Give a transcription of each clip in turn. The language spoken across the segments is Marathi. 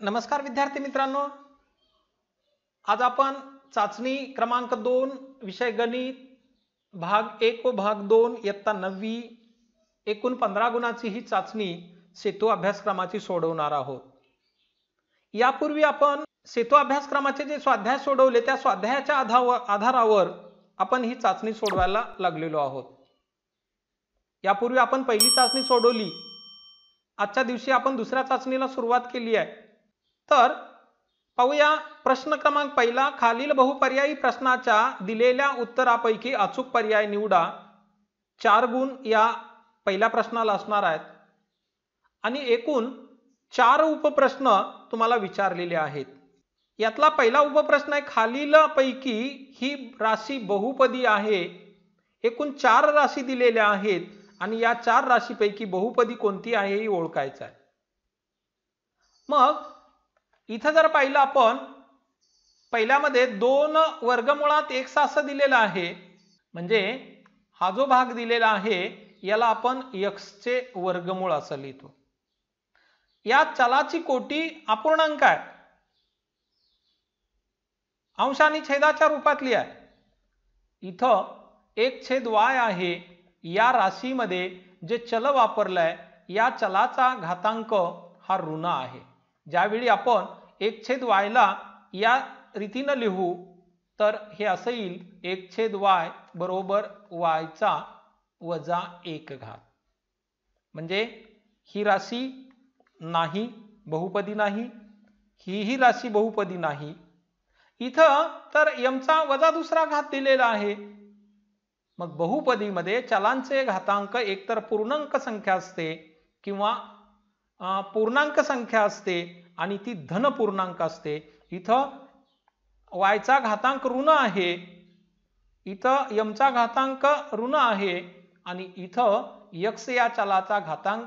नमस्कार विद्यार्थी मित्रांनो, आज आपण चाचणी क्रमांक 2 विषय गणित भाग 1 व भाग 2 इयत्ता 9वी एकूण 15 गुणाची ही चाचणी सेतू अभ्यासक्रमाची सोडवणार आहोत। यापूर्वी आपण सेतू अभ्यासक्रमाचे जे स्वाध्याय सोडवले त्या स्वाध्यायाच्या आधारावर आपण ही चाचणी सोडवायला लागलेलो आहोत। यापूर्वी आपण पहिली चाचणी सोडवली, आजच्या दिवशी आपण दुसऱ्या चाचणीला सुरुवात केली आहे। तर पाहूया प्रश्न क्रमांक पहिला, खालील बहुपर्यायी प्रश्नाच्या दिलेल्या उत्तरापैकी अचूक पर्याय निवडा। 4 गुण या पहिल्या प्रश्नाला असणार आहेत आणि एकूण 4 उपप्रश्न तुम्हाला विचारलेले आहेत। यातला पहिला उपप्रश्न आहे, खालील पैकी ही राशी बहुपदी आहे। एकूण 4 राशी दिलेल्या आहेत आणि या 4 राशीपैकी बहुपदी कोणती आहे हे ओळखायचं आहे। मग इथं जर पाहिलं आपण, पहिल्यामध्ये 2 वर्गमुळात x असं दिलेलं आहे, म्हणजे हा जो भाग दिलेला आहे याला आपण x चे वर्गमूळ असं लिहितो। या चलाची कोटी अपूर्णांक आहे, अंश आणि छेदाच्या रूपातली आहे। इथं 1/y आहे। या राशीमध्ये जे चल वापरलंय या चलाचा घातांक हा ऋण आहे। ज्यावेळी आपण 1/y ला या रीतीने लिहू तर हे असं येईल 1/y बरोबर y चा वजा 1 घात। म्हणजे ही राशी नाही, बहुपदी नाही, ही राशी बहुपदी नाही। इथं तर m चा वजा दुसरा घात दिलेला आहे। मग बहुपदीमध्ये चलांचे घातांक एकतर पूर्णांक संख्या असते किंवा पूर्णांक संख्या असते आणि ती धन पूर्णांक असते। इथं y चा घातांक ऋण आहे, इथं m चा घातांक ऋण आहे आणि इथं x या चलाचा घातांक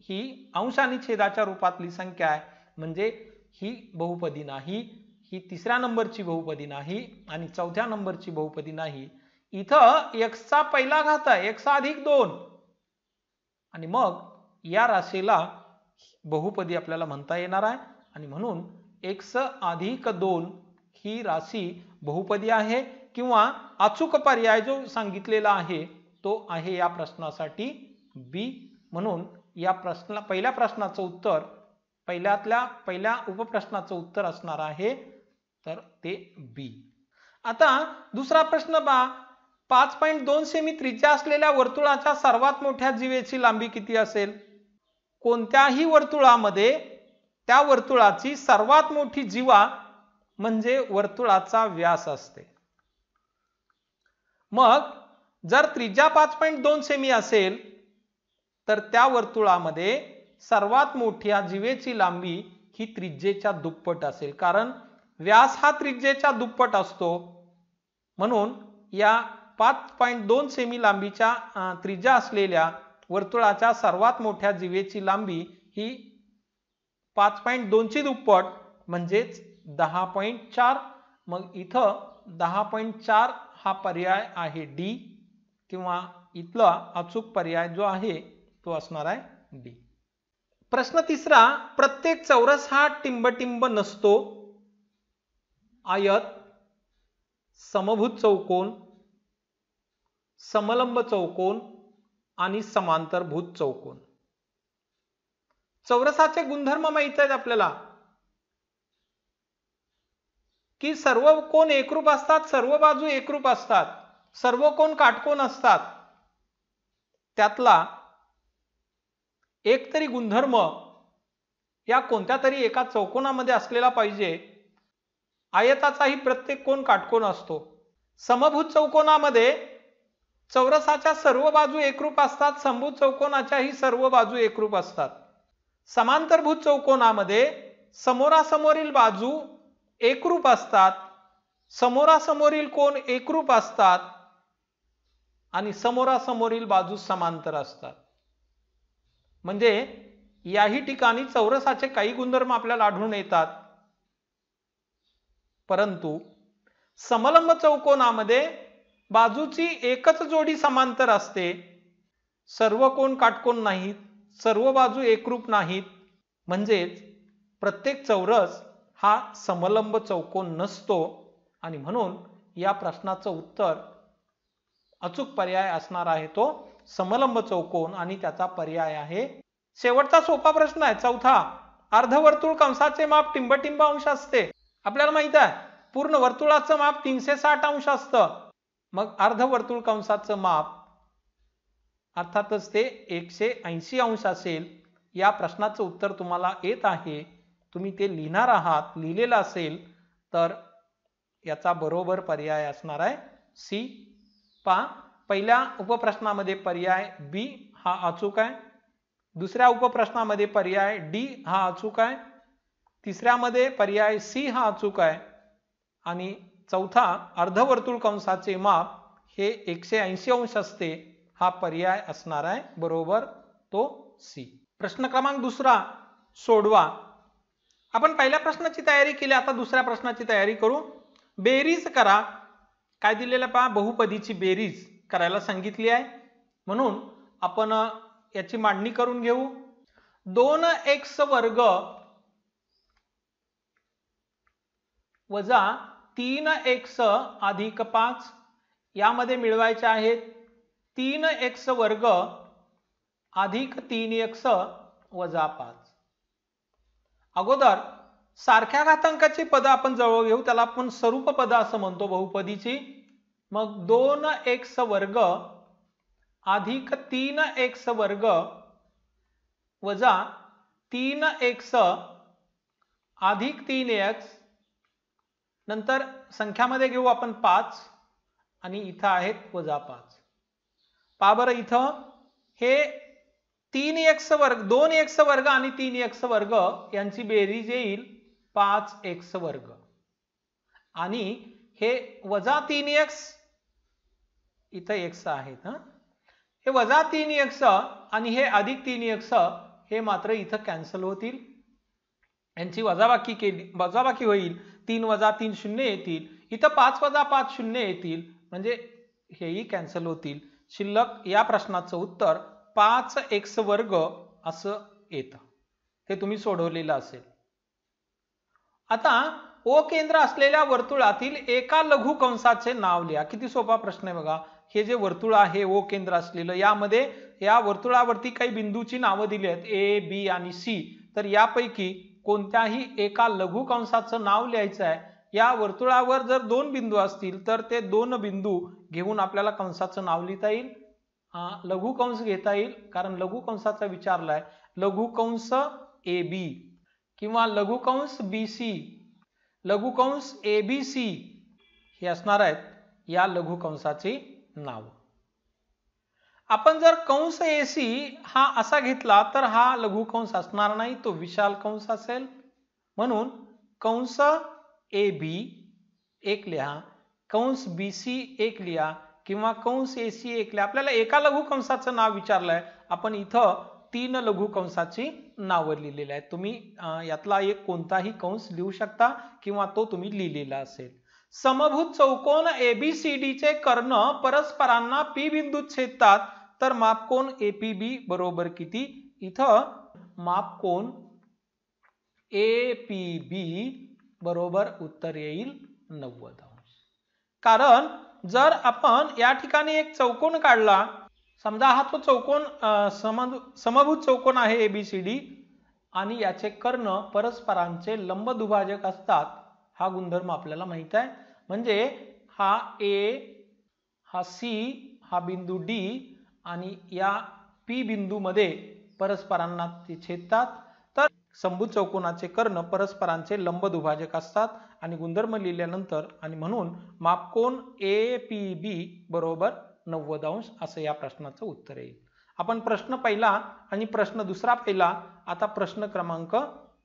ही अंश आणि छेदाच्या रूपातली संख्या आहे। म्हणजे ही बहुपदी नाही, ही तिसऱ्या नंबरची बहुपदी नाही आणि चौथ्या नंबरची बहुपदी नाही। इथं x चा पहिला घात आहे, x अधिक 2, आणि मग या राशीला बहुपदी आपल्याला म्हणता येणार आहे आणि म्हणून x अधिक 2 ही राशी बहुपदी आहे किंवा अचूक पर्याय जो सांगितलेला आहे तो आहे या प्रश्नासाठी बी। म्हणून या पहिल्या प्रश्नाचं उत्तर, पहिल्या उपप्रश्नाचं उत्तर असणार आहे तर ते बी। आता दुसरा प्रश्न पहा, 5.2 सेमी त्रिज्या असलेल्या वर्तुळाच्या सर्वात मोठ्या जीवेची लांबी किती असेल? कोणत्याही वर्तुळामध्ये त्या वर्तुळाची सर्वात मोठी जीवा म्हणजे वर्तुळाचा व्यास असते। मग जर त्रिज्या 5.2 सेमी असेल तर त्या वर्तुळामध्ये सर्वात मोठ्या जीवेची लांबी ही त्रिज्येच्या दुप्पट असेल, कारण व्यास हा त्रिज्येच्या दुप्पट असतो। म्हणून या 5.2 सेमी लांबीच्या त्रिज्या असलेल्या वर्तुळाच्या सर्वात मोठ्या जीवेची लांबी ही 5.2 ची दुप्पट म्हणजेच 10.4। मग इथं 10.4 हा पर्याय आहे डी, किंवा इथला अचूक पर्याय जो आहे तो असणार आहे डी। प्रश्न तिसरा, प्रत्येक चौरस हा टिंबटिंब नसतो। आयत, समभुज चौकोन, समलंब चौकोन आणि समांतरभुज चौकोन। चौरसाचे गुणधर्म माहित आहेत आपल्याला की सर्व कोन एकरूप असतात, सर्व बाजू एकरूप असतात, सर्व कोन काटकोन असतात। त्यातला एक तरी गुणधर्म या कोणत्या तरी एका चौकोनामध्ये असलेला पाहिजे। आयताचाही प्रत्येक कोन काटकोन असतो। समभुज चौकोनामध्ये चौरसाच्या सर्व बाजू एकरूप असतात, समभुज चौकोनाच्याही सर्व बाजू एकरूप असतात। समांतरभुज चौकोनामध्ये समोरासमोरील बाजू एकरूप असतात, समोरासमोरील कोन एकरूप असतात आणि समोरासमोरील बाजू समांतर असतात। म्हणजे याही ठिकाणी चौरसाचे काही गुणधर्म आपल्याला आढळून येतात, परंतु समलंब चौकोनामध्ये बाजूची एकच जोडी समांतर असते, सर्व कोन काटकोन नाहीत, सर्व बाजू एकरूप नाहीत, म्हणजेच प्रत्येक चौरस हा समलंब चौकोन नसतो आणि म्हणून या प्रश्नाचं उत्तर अचूक पर्याय असणार आहे तो समलंब चौकोन आणि त्याचा पर्याय आहे शेवटचा सोपा प्रश्न आहे चौथा. अर्धवर्तुळ कंसाचे माप टिंबटिंब अंश असते. आपल्याला माहित आहे पूर्ण वर्तुळाचं माप 360 अंश असतं. मग अर्धवर्तुळ कंसाचं माप अर्थातच ते 180 अंश असेल. या प्रश्नाचं उत्तर तुम्हाला येत आहे. तुम्ही ते लिहिणार आहात, लिहिलेलं असेल तर याचा बरोबर पर्याय असणार आहे सी. पहा पहिल्या उपप्रश्नामध्ये पर्याय बी हा अचूक आहे. दुसऱ्या उपप्रश्नामध्ये पर्याय डी हा अचूक आहे. तिसऱ्यामध्ये पर्याय सी हा अचूक आहे आणि चौथा अर्धवर्तुळ कंसाचे माप हे 180 अंश असते हा पर्याय असणार आहे बरोबर तो सी. प्रश्न क्रमांक दुसरा सोडवा. आपण पहिल्या प्रश्नाची तयारी केली, आता दुसऱ्या प्रश्नाची तयारी करू. बेरीज करा. काय दिलेलं पहा, बहुपदीची बेरीज करायला सांगितली आहे म्हणून आपण याची मांडणी करून घेऊ. 2x वर्ग वजा 3x अधिक 5 यामध्ये मिळवायचे आहेत 3x वर्ग अधिक 3x वजा 5. अगोदर सारख्या घातांकाची पद आपण जवळ घेऊ, त्याला आपण स्वरूप पद असं म्हणतो बहुपदीची. मग 2x वर्ग अधिक 3x वर्ग वजा 3x अधिक 3x नंतर संख्यामध्ये घेऊ आपण 5 आणि इथं आहेत वजा 5. पहा बरं इथं हे 3x वर्ग 2x वर्ग आणि 3x वर्ग यांची बेरीज येईल 5x वर्ग आणि हे वजा 3x इथं x आहेत हे वजा 3x आणि हे अधिक 3x हे मात्र इथं कॅन्सल होतील. यांची वजाबाकी केली वजाबाकी होईल 3 वजा 3 शून्य येतील. इथं 5 वजा 5 शून्य येतील म्हणजे हेही कॅन्सल होतील. शिल्लक या प्रश्नाचं उत्तर 5x वर्ग असं येतं. ते तुम्ही सोडवलेलं असेल. आता ओ केंद्र असलेल्या वर्तुळातील एका लघु कंसाचे नाव लिहा. किती सोपा प्रश्न आहे बघा. हे जे वर्तुळ आहे ओ केंद्र असलेलं यामध्ये या वर्तुळावरती काही बिंदूची नावं दिली आहेत ए बी आणि सी. तर यापैकी कोणत्याही एका लघु कंसाचं नाव लिहायचं आहे. या वर्तुळावर जर 2 बिंदू असतील तर ते 2 बिंदू घेऊन आपल्याला कंसाचं नाव लिहिता येईल. लघु कंस घेता येईल कारण लघु कंसाचा विचारलाय. लघु कंस ए बी किंवा लघु कंस बी सी, लघु कंस ए बी सी हे असणार आहेत या लघु कंसाची नाव. आपण जर कंस ए सी हा असा घेतला तर हा लघु कंस असणार नाही, तो विशाल कंस असेल. म्हणून कंस ए बी एक लिहा, कंस बी सी एक लिहा किंवा कंस ए सी एक लिहा. आपल्याला एका लघु कंसाचं नाव विचारलंय, आपण इथं 3 लघु कंसाची नावं लिहिलेली आहेत. तुम्ही यातला एक कोणताही कंस लिहू शकता किंवा तो तुम्ही लिहिलेला असेल. समभुज चौकोन एबीसीडी चे कर्ण परस्परांना पी बिंदूत छेदतात तर मापकोन एपीबी बरोबर किती. इथं मापकोन एपीबी बरोबर उत्तर येईल 90 अंश. कारण जर आपण या ठिकाणी एक चौकोन काढला, समजा हा तो चौकोन समभुज चौकोन आहे एबीसीडी आणि याचे कर्ण परस्परांचे लंब दुभाजक असतात. हा गुणधर्म आपल्याला माहित आहे. म्हणजे हा ए, हा सी, हा बिंदू डी आणि या पी बिंदू मध्ये परस्परांना ते छेदतात. तर समभुज चौकोनाचे कर्ण परस्परांचे लंब दुभाजक असतात आणि गुणधर्म लिहिल्यानंतर आणि म्हणून मापकोन एपीबी बरोबर 90 अंश असं या प्रश्नाचं उत्तर येईल. आपण प्रश्न पहिला आणि प्रश्न दुसरा पहिला. आता प्रश्न क्रमांक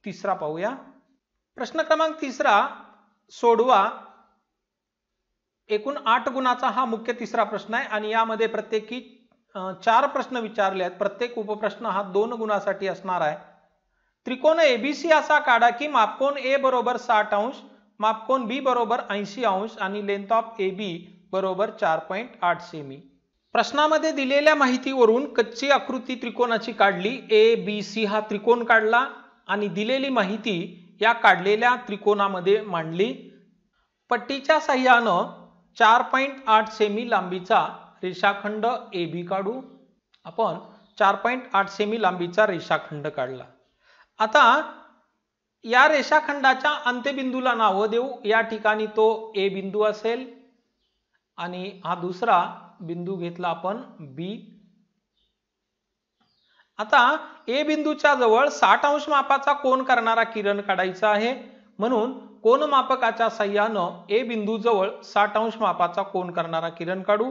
तिसरा पाहूया. प्रश्न क्रमांक तिसरा सोडवा. एकूण 8 गुणाचा हा मुख्य तिसरा प्रश्न आहे आणि यामध्ये प्रत्येकी 4 प्रश्न विचारले आहेत. प्रत्येक उपप्रश्न हा 2 गुणासाठी असणार आहे. त्रिकोण एबीसी असा काढा की मापकोन ए बरोबर 60 अंश, मापकोन बी बरोबर 80 अंश आणि लेंथ ऑफ ए बी बरोबर 4.8 सेमी. प्रश्नामध्ये दिलेल्या माहितीवरून कच्ची आकृती त्रिकोणाची काढली. ए बी सी हा त्रिकोण काढला आणि दिलेली माहिती या काढलेल्या त्रिकोणामध्ये मांडली. पट्टीच्या साहाय्यानं 4.8 सेमी लांबीचा रेषाखंड AB काढू. आपण 4.8 सेमी लांबीचा रेषाखंड काढला. आता या रेषाखंडाच्या अंत्यबिंदूला नाव देऊ. या ठिकाणी तो A बिंदू असेल आणि हा दुसरा बिंदू घेतला आपण B. आता A बिंदूच्या जवळ 60 अंश मापाचा कोन करणारा किरण काढायचा आहे. म्हणून कोनमापकाच्या साहाय्यानं A बिंदू जवळ 60 अंश मापाचा कोन करणारा किरण काढू.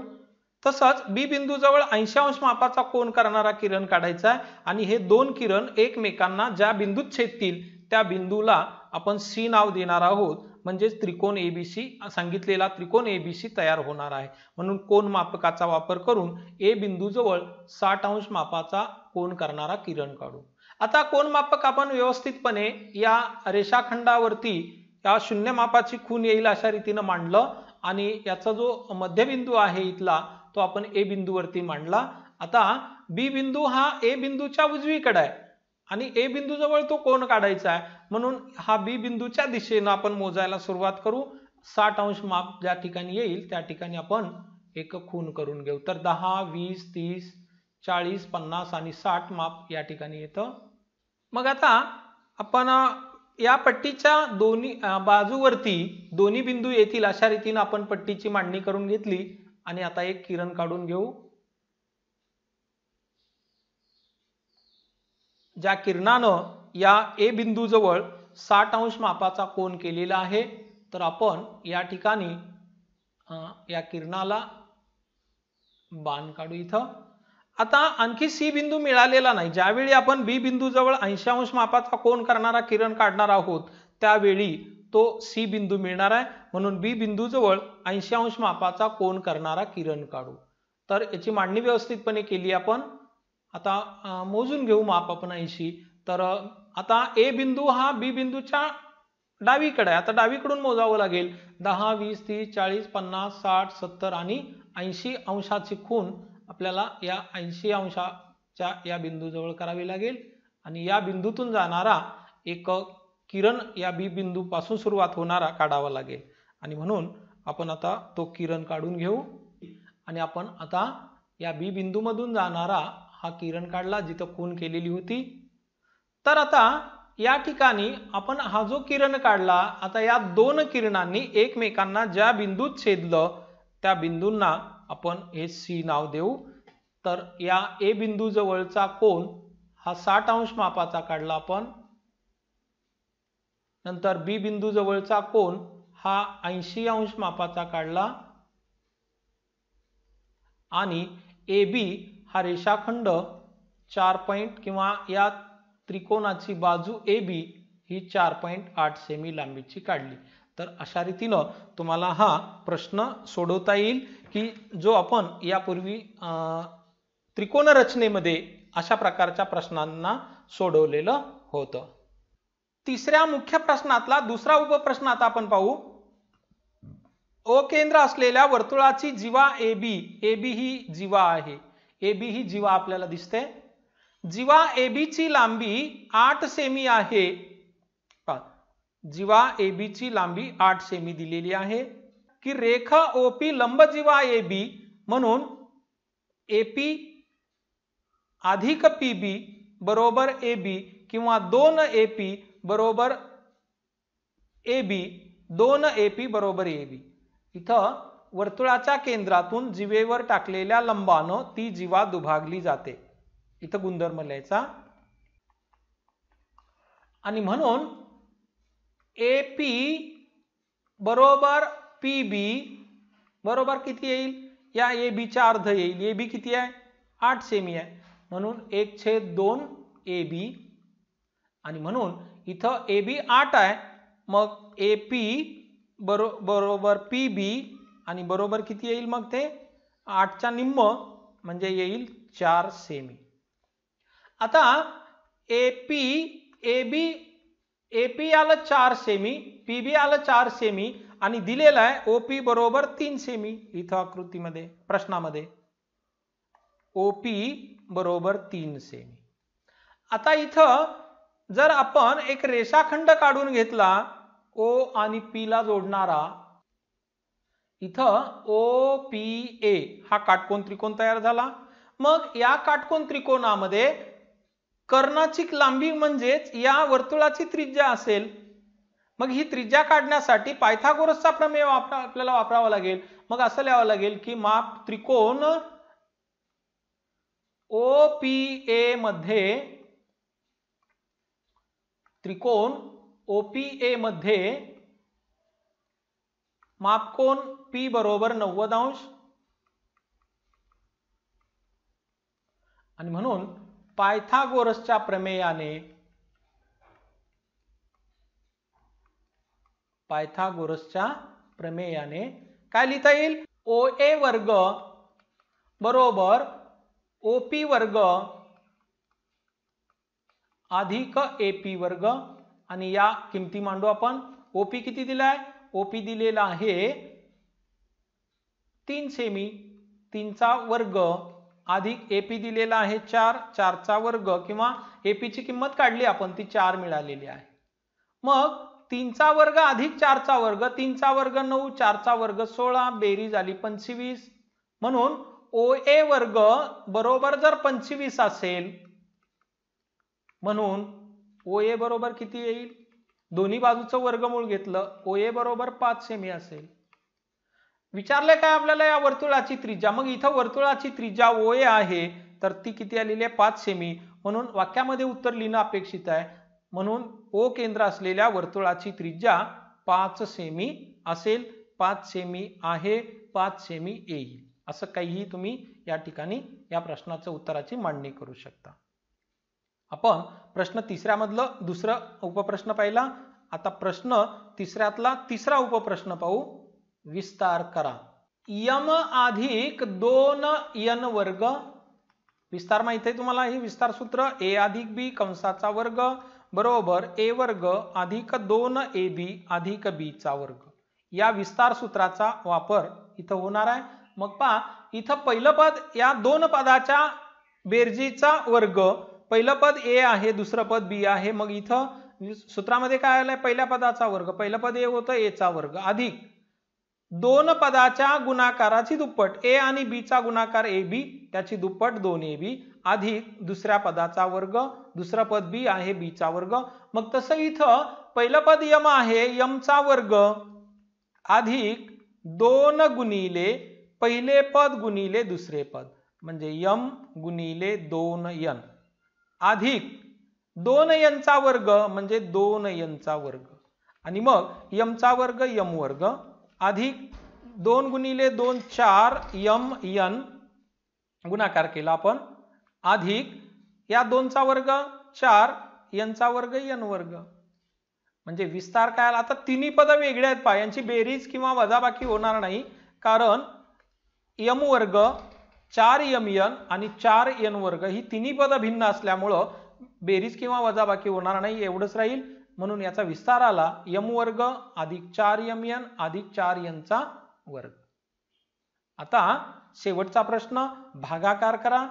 तसंच B बिंदू जवळ 80 अंश मापाचा कोन करणारा किरण काढायचा आहे आणि हे दोन किरण एकमेकांना ज्या बिंदूत छेदतील त्या बिंदूला आपण C नाव देणार आहोत. म्हणजे त्रिकोण ABC सांगितलेला त्रिकोण ABC तयार होणार आहे. म्हणून कोन मापकाचा वापर करून A बिंदू जवळ 60 अंश मापाचा कोन करणारा किरण काढू. आता कोन मापक आपण व्यवस्थितपणे या रेषाखंडावरती या शून्य मापाची खूण येईल अशा रीतीने मांडलं आणि याचा जो मध्यबिंदू आहे इथला तो आपण A बिंदूवरती मांडला. आता B बिंदू हा A बिंदूच्या उजवीकडे आहे आणि A बिंदू जवळ तो कोन काढायचा आहे. म्हणून हा B बिंदूच्या दिशेने आपण मोजायला सुरुवात करू. 60 अंश माप ज्या ठिकाणी येईल त्या ठिकाणी आपण एक खूण करून घेऊ. तर 10, 20, 30, 40, 50 आणि 60 माप या ठिकाणी येतं. मग आता आपण या पट्टीच्या दोन्ही बाजूवरती दोन्ही बिंदू येतील अशा रीतीने आपण पट्टीची मांडणी करून घेतली आणि आता एक किरण काढून घेऊ. ज्या किरणानं या A बिंदू जवळ 60 अंश मापाचा कोन केलेला आहे. तर आपण या ठिकाणी या किरणाला बाण काढू इथं. आता आणखी C बिंदू मिळालेला नाही. ज्यावेळी आपण B बिंदू जवळ 80 अंश मापाचा कोन करणारा किरण काढणार आहोत त्यावेळी तो C बिंदू मिळणार आहे. म्हणून B बिंदू जवळ 80 अंश मापाचा कोन करणारा किरण काढू. तर याची मांडणी व्यवस्थितपणे केली आपण. आता मोजून घेऊ माप आपण 80. तर आता A बिंदू हा B बिंदूच्या डावीकडे आहे. आता डावीकडून मोजावं लागेल. 10, 20, 30, 40, 50, 60, 70 आणि 80 अंशाची खूण आपल्याला या 80 अंशाच्या या बिंदू जवळ करावी लागेल आणि या बिंदूतून जाणारा एक किरण या B बिंदू पासून सुरुवात होणारा काढावा लागेल आणि म्हणून आपण आता तो किरण काढून घेऊ आणि आपण आता या B बिंदू मधून जाणारा हा किरण काढला जिथं खूण केलेली होती. तर आता या ठिकाणी आपण हा जो किरण काढला आता या दोन किरणांनी एकमेकांना ज्या बिंदूत छेदलं त्या बिंदूंना आपण हे C नाव देऊ. तर या A बिंदू जवळचा कोन हा 60 अंश मापाचा काढला आपण. नंतर B बिंदू जवळचा कोन हा 80 अंश मापाचा काढला आणि AB हा रेषाखंड 4 पॉइंट किंवा या त्रिकोणाची बाजू AB ही 4.8 सेमी लांबीची काढली. तर अशा रीतीनं तुम्हाला हा प्रश्न सोडवता येईल की जो आपण यापूर्वी त्रिकोण रचनेमध्ये अशा प्रकारच्या प्रश्नांना सोडवलेलं होतं. तिसऱ्या मुख्य प्रश्नातला दुसरा उपप्रश्न आता आपण पाहू. O केंद्र असलेल्या वर्तुळाची जीवा AB ही जीवा आहे. AB ही जीवा आपल्याला दिसते. जीवा AB ची लांबी 8 सेमी आहे. जीवा AB ची लांबी 8 सेमी दिलेली आहे की रेखा OP लंब जीवा AB म्हणून AP अधिक PB बरोबर AB किंवा 2AP बरोबर AB 2AP बरोबर AB. इथं वर्तुळाच्या केंद्रातून जीवेवर टाकलेल्या लंबानं ती जीवा दुभागली जाते. इथं गुणधर्म लिहायचा आणि म्हणून AP बरोबर PB बरोबर किती येईल? या AB चा अर्ध येईल. AB किती आहे? 8 सेमी आहे. म्हणून 1/2 AB आणि म्हणून इथं AB 8 आहे. मग AP बरोबर PB आणि बरोबर किती येईल? मग ते 8 च्या निम्म म्हणजे येईल 4 सेमी. आता AP आलं 4 सेमी, PB आलं 4 सेमी आणि दिलेला आहे OP बरोबर 3 सेमी. इथं आकृतीमध्ये प्रश्नामध्ये OP बरोबर 3 सेमी. आता इथं जर आपण एक रेषाखंड काढून घेतला ओ आणि पी ला जोडणारा, इथं ओ पी ए हा काटकोन त्रिकोण तयार झाला. मग या काटकोन त्रिकोणामध्ये कर्णाची लांबी म्हणजेच या वर्तुळाची त्रिज्या असेल. मग ही त्रिज्या काढण्यासाठी पायथागोरसचा प्रमेय आपल्याला वापरावा लागेल. मग असं लिहावं लागेल की माप त्रिकोण OPA मध्ये मापकोन P बरोबर 90 अंश आणि म्हणून पायथागोरसच्या प्रमेयाने काय लिहिता येईल? OA वर्ग बरोबर OP वर्ग अधिक AP वर्ग आणि या किमती मांडू आपण. OP किती दिलाय? OP दिलेला आहे 3 सेमी, 3 चा वर्ग अधिक AP दिलेला आहे 4, 4 चा वर्ग किंवा AP ची किंमत काढली आपण, ती 4 मिळालेली आहे. मग 3 चा वर्ग अधिक 4 चा वर्ग, 3 चा वर्ग 9, 4 चा वर्ग 16, बेरीज आली 25. म्हणून OA वर्ग बरोबर जर 25 असेल, म्हणून OA बरोबर किती येईल? दोन्ही बाजूचं वर्गमूळ घेतलं, OA बरोबर 5 सेमी असेल. विचारले काय आपल्याला या वर्तुळाची त्रिज्या. मग इथं वर्तुळाची त्रिज्या OA आहे, तर ती किती आलेली आहे? 5 सेमी. म्हणून वाक्यामध्ये उत्तर लिहिणं अपेक्षित आहे. म्हणून O केंद्र असलेल्या वर्तुळाची त्रिज्या 5 सेमी असेल. 5 सेमी आहे, 5 सेमी येईल. असं काहीही तुम्ही या ठिकाणी या प्रश्नाच्या उत्तराची मांडणी करू शकता. आपण प्रश्न तिसऱ्यामधलं दुसरं उपप्रश्न पाहिला. आता प्रश्न तिसऱ्यातला तिसरा उपप्रश्न पाहू. विस्तार करा. यम अधिक 2n वर्ग. विस्तार माहित आहे तुम्हाला, हे विस्तार सूत्र a अधिक b कंसाचा वर्ग बरोबर a वर्ग अधिक 2ab अधिक b चा वर्ग. या विस्तार सूत्राचा वापर इथं होणार आहे. मग पहा, इथं पहिलं पद या दोन पदाच्या बेरजीचा वर्ग. पहिलं पद a आहे, दुसरं पद b आहे. मग इथं सूत्रामध्ये काय आलंय? पहिल्या पदाचा वर्ग, पहिलं पद a होतं, a चा वर्ग अधिक दोन पदाच्या गुणाकाराची दुप्पट, a आणि b चा गुणाकार ab त्याची दुप्पट 2ab अधिक दुसऱ्या पदाचा वर्ग, दुसरं पद b आहे, b चा वर्ग. मग तसं इथं पहिलं पद यम आहे, यम चा वर्ग अधिक 2 गुणिले पहिले पद गुणिले दुसरे पद, म्हणजे यम गुणिले 2n अधिक 2n चा वर्ग म्हणजे 2n चा वर्ग आणि मग यम चा वर्ग यम वर्ग अधिक 2 गुणिले 2 4 यम n गुणाकार केला आपण अधिक या 2 चा वर्ग 4 n चा वर्ग n वर्ग. म्हणजे विस्तार काय आला? आता तिन्ही पद वेगळे आहेत पहा, यांची बेरीज किंवा वजाबाकी होणार नाही, कारण यम वर्ग 4mn आणि 4n वर्ग ही तिन्ही पद भिन्न असल्यामुळं बेरीज किंवा वजाबाकी होणार नाही, एवढंच राहील. म्हणून याचा विस्तार आला यम वर्ग अधिक 4mn अधिक 4n चा वर्ग. आता शेवटचा प्रश्न, भागाकार करा.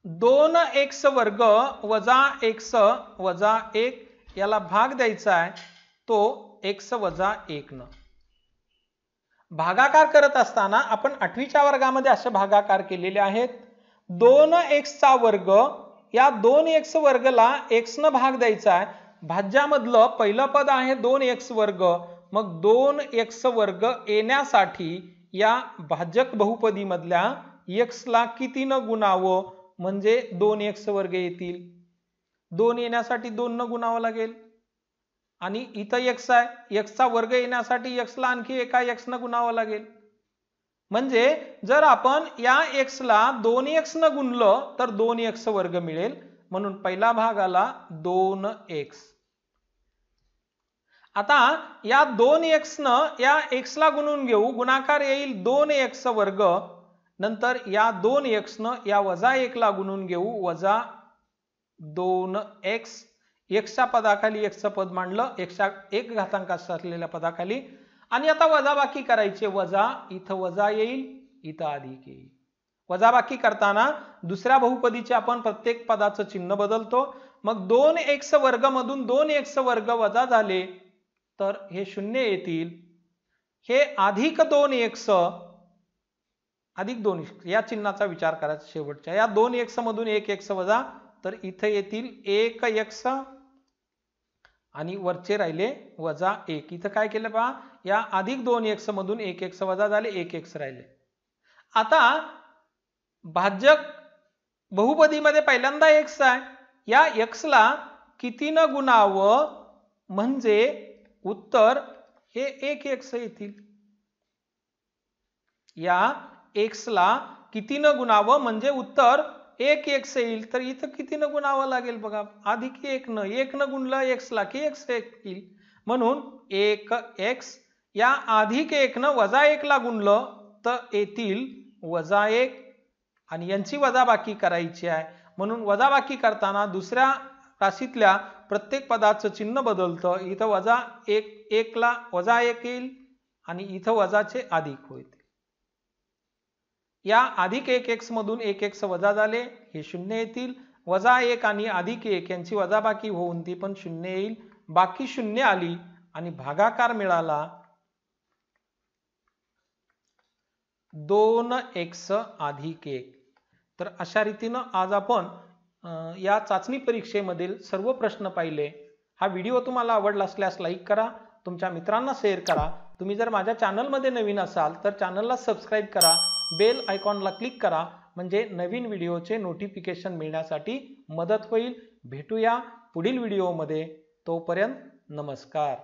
2x वर्ग वजा x वजा 1 याला भाग द्यायचा आहे, तो x वजा 1 न. भागाकार करत असताना आपण 8वीच्या वर्गामध्ये असे भागाकार केलेले आहेत. 2x चा वर्ग या 2x वर्गला x न भाग द्यायचा आहे. भाज्यामधलं पहिलं पद आहे 2x वर्ग, मग 2x वर्ग येण्यासाठी या भाजक बहुपदी मधल्या x ला किती न गुणावं म्हणजे 2x वर्ग येतील. 2 येण्यासाठी 2 न गुणावं लागेल आणि इथं x आहे, x चा वर्ग येण्यासाठी x ला आणखी एका x न गुणावं लागेल. म्हणजे जर आपण या x ला 2x न गुणलं तर 2x वर्ग मिळेल. म्हणून पहिला भाग आला 2x. आता या 2x न या x ला गुणून घेऊ, गुणाकार येईल 2x वर्ग. नंतर या 2x न या वजा 1 ला गुणून घेऊ, वजा 2x. x च्या पदाखाली x चं पद मांडलं, x च्या 1 घातांक असलेल्या पदाखाली. आणि आता वजाबाकी करायची, वजा इथं वजा येईल, इथं अधिक येईल. वजाबाकी करताना दुसऱ्या बहुपदीचे आपण प्रत्येक पदाचं चिन्ह बदलतो. मग 2x वर्ग मधून 2x वर्ग वजा झाले तर हे 0 येतील. हे अधिक 2x अधिक 2x या चिन्हाचा विचार करायचा शेवटच्या. या 2x मधून 1x वजा तर इथे येतील 1x आणि वरचे राहिले वजा 1. इथं काय केलं पहा, या अधिक 2x मधून 1x वजा झाले 1x राहिले. आता भाजक बहुपदीमध्ये पहिल्यांदा x आहे. या x ला कितीनं गुणावं म्हणजे उत्तर हे 1x येतील. या x ला कितीनं गुणावं म्हणजे उत्तर 1x येईल. तर इथं कितीनं गुणावं लागेल बघा, अधिक 1 न गुणलं x ला की x येईल. म्हणून 1x या अधिक 1 न वजा 1 ला गुणलं तर येतील वजा 1 आणि यांची वजाबाकी करायची आहे. म्हणून वजाबाकी करताना दुसऱ्या राशीतल्या प्रत्येक पदाचं चिन्ह बदलतं. इथं वजा 1 ला वजा 1 येईल आणि इथं वजाचे अधिक होईल. या अधिक 1x मधून 1x वजा झाले हे 0 येतील. वजा 1 आणि अधिक 1 यांची वजाबाकी होऊन ती पण 0 येईल. बाकी 0 आली आणि भागाकार मिळाला 2x अधिक 1. तर अशा रीतीनं आज आपण या चाचणी परीक्षेमधील सर्व प्रश्न पाहिले. हा व्हिडिओ तुम्हाला आवडला असल्यास लाईक करा, तुमच्या मित्रांना शेअर करा. तुम्ही जर माझ्या चॅनलमध्ये नवीन असाल तर चॅनलला सबस्क्राईब करा, बेल आयकॉनला क्लिक करा म्हणजे नवीन व्हिडिओचे नोटिफिकेशन मिळण्यासाठी मदत होईल. भेटूया पुढील व्हिडिओमध्ये. तोपर्यंत नमस्कार.